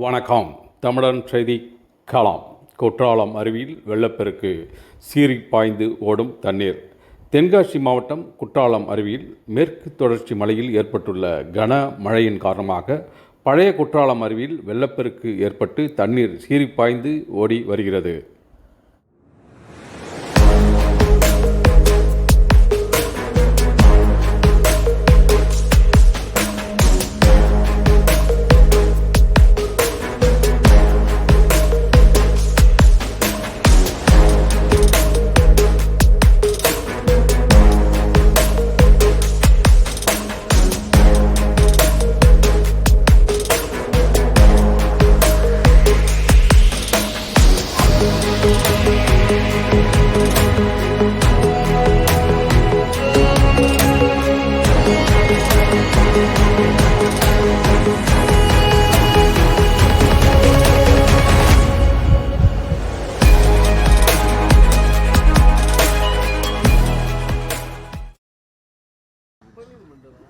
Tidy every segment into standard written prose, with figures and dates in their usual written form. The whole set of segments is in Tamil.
வணக்கம். தமிழன் செய்தி களம். குற்றாலம் அருவியில் வெள்ளப்பெருக்கு சீறி பாய்ந்து ஓடும் தண்ணீர். தென்காசி மாவட்டம் குற்றாலம் அருவியில் மேற்கு தொடர்ச்சி மலையில் ஏற்பட்டுள்ள கன மழையின் காரணமாக பழைய குற்றாலம் அருவியில் வெள்ளப்பெருக்கு ஏற்பட்டு தண்ணீர் சீறி பாய்ந்து ஓடி வருகிறது.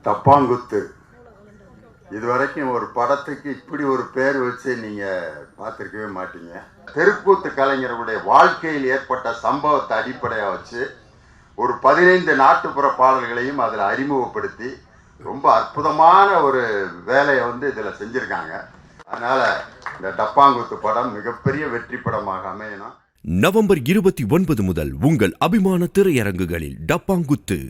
டப்பாங்குத்து இதுவரைக்கும் ஒரு படத்துக்கு இப்படி ஒரு பேர் வச்சு நீங்கள் பார்த்துருக்கவே மாட்டீங்க. தெருக்கூத்து கலைஞர்களுடைய வாழ்க்கையில் ஏற்பட்ட சம்பவத்தை அடிப்படையாக வச்சு ஒரு 15 நாட்டுப்புற பாடல்களையும் அதில் அறிமுகப்படுத்தி ரொம்ப அற்புதமான ஒரு வேலையை இதில் செஞ்சுருக்காங்க. அதனால் இந்த டப்பாங்குத்து படம் மிகப்பெரிய வெற்றி படமாக அமையணும். நவம்பர் 29 முதல் உங்கள் அபிமான திரையரங்குகளில் டப்பாங்குத்து.